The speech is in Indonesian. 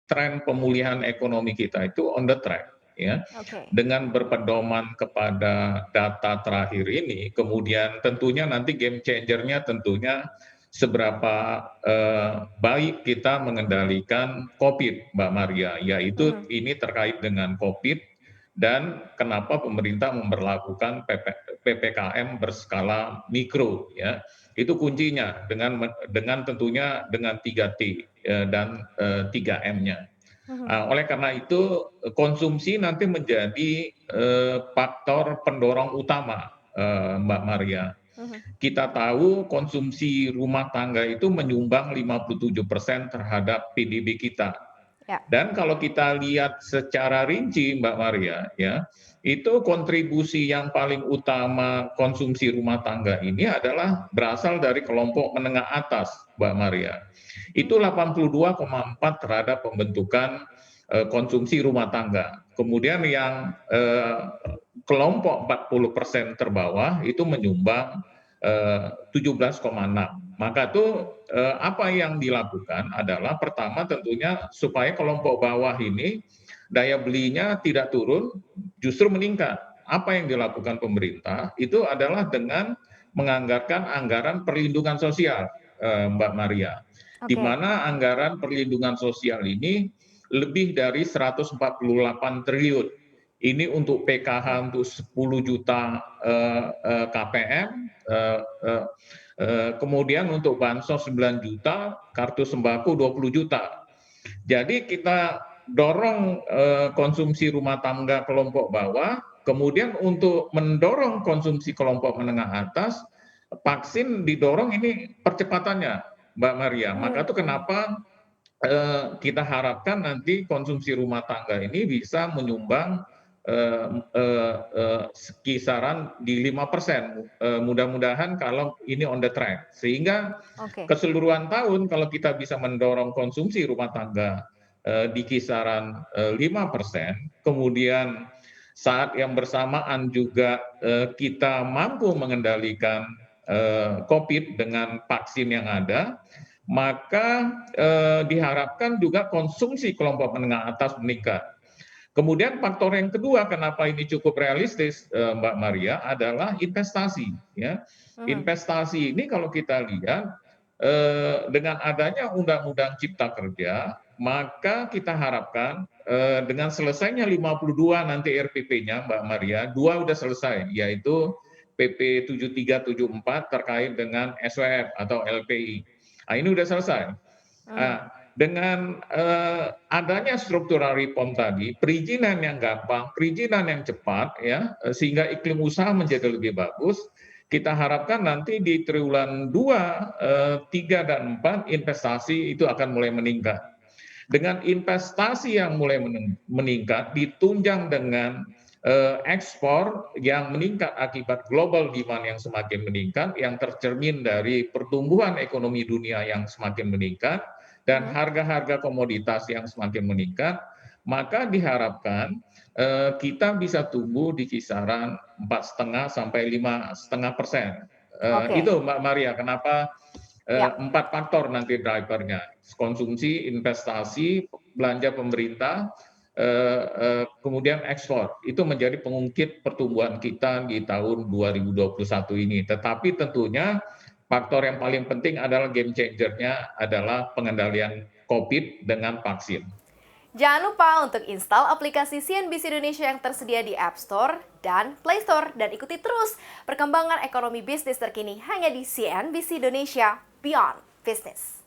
tren pemulihan ekonomi kita itu on the track, ya. Oke. Dengan berpedoman kepada data terakhir ini, kemudian tentunya nanti game changer-nya tentunya seberapa baik kita mengendalikan COVID, Mbak Maria, yaitu Mhm. ini terkait dengan COVID dan kenapa pemerintah memberlakukan PPKM berskala mikro, ya. Itu kuncinya dengan tentunya dengan 3T dan 3M-nya. Mhm. Oleh karena itu konsumsi nanti menjadi faktor pendorong utama, Mbak Maria. Mhm. Kita tahu konsumsi rumah tangga itu menyumbang 57% terhadap PDB kita. Ya. Dan kalau kita lihat secara rinci, Mbak Maria, ya, itu kontribusi yang paling utama konsumsi rumah tangga ini adalah berasal dari kelompok menengah atas, Mbak Maria. Itu Mmm. 82,4 terhadap pembentukan konsumsi rumah tangga. Kemudian yang kelompok 40% terbawah itu menyumbang 17,6. Maka itu apa yang dilakukan adalah pertama tentunya supaya kelompok bawah ini daya belinya tidak turun, justru meningkat. Apa yang dilakukan pemerintah itu adalah dengan menganggarkan anggaran perlindungan sosial, Mbak Maria, di Oke. mana anggaran perlindungan sosial ini lebih dari 148 triliun. Ini untuk Oke. PKH untuk 10 juta KPM, kemudian untuk bansos 9 juta, kartu sembako 20 juta. Jadi kita dorong konsumsi rumah tangga kelompok bawah, kemudian untuk mendorong konsumsi kelompok menengah atas, vaksin didorong ini percepatannya, Mbak Maria. Maka itu Mhm. kenapa kita harapkan nanti konsumsi rumah tangga ini bisa menyumbang kisaran di 5%. Mudah-mudahan kalau ini on the track, sehingga Oke. keseluruhan tahun kalau kita bisa mendorong konsumsi rumah tangga di kisaran 5%, kemudian saat yang bersamaan juga kita mampu mengendalikan COVID dengan vaksin yang ada, maka diharapkan juga konsumsi kelompok menengah atas meningkat. Kemudian faktor yang kedua kenapa ini cukup realistis, Mbak Maria, adalah investasi, ya. Mhm. Investasi ini kalau kita lihat dengan adanya Undang-Undang Cipta Kerja, maka kita harapkan dengan selesainya 52 nanti RPP-nya, Mbak Maria, 2 udah selesai, yaitu PP 7374 terkait dengan SWF atau LPI. Ini udah selesai. Mhm. Dengan adanya struktural reform tadi, perizinan yang gampang, perizinan yang cepat, ya, sehingga iklim usaha menjadi lebih bagus. Kita harapkan nanti di triwulan 2, 3, dan 4 investasi itu akan mulai meningkat. Dengan investasi yang mulai meningkat, ditunjang dengan ekspor yang meningkat akibat global demand yang semakin meningkat, yang tercermin dari pertumbuhan ekonomi dunia yang semakin meningkat, dan Mhm. harga-harga komoditas yang semakin meningkat, maka diharapkan kita bisa tumbuh di kisaran 4,5 sampai 5,5%. Oke. Itu Mbak Maria, kenapa Ya. 4 faktor nanti drivernya, konsumsi, investasi, belanja pemerintah, kemudian ekspor. Itu menjadi pengungkit pertumbuhan kita di tahun 2021 ini. Tetapi tentunya faktor yang paling penting adalah game changer-nya adalah pengendalian COVID dengan vaksin. Jangan lupa untuk install aplikasi CNBC Indonesia yang tersedia di App Store dan Play Store dan ikuti terus perkembangan ekonomi bisnis terkini hanya di CNBC Indonesia Beyond Business.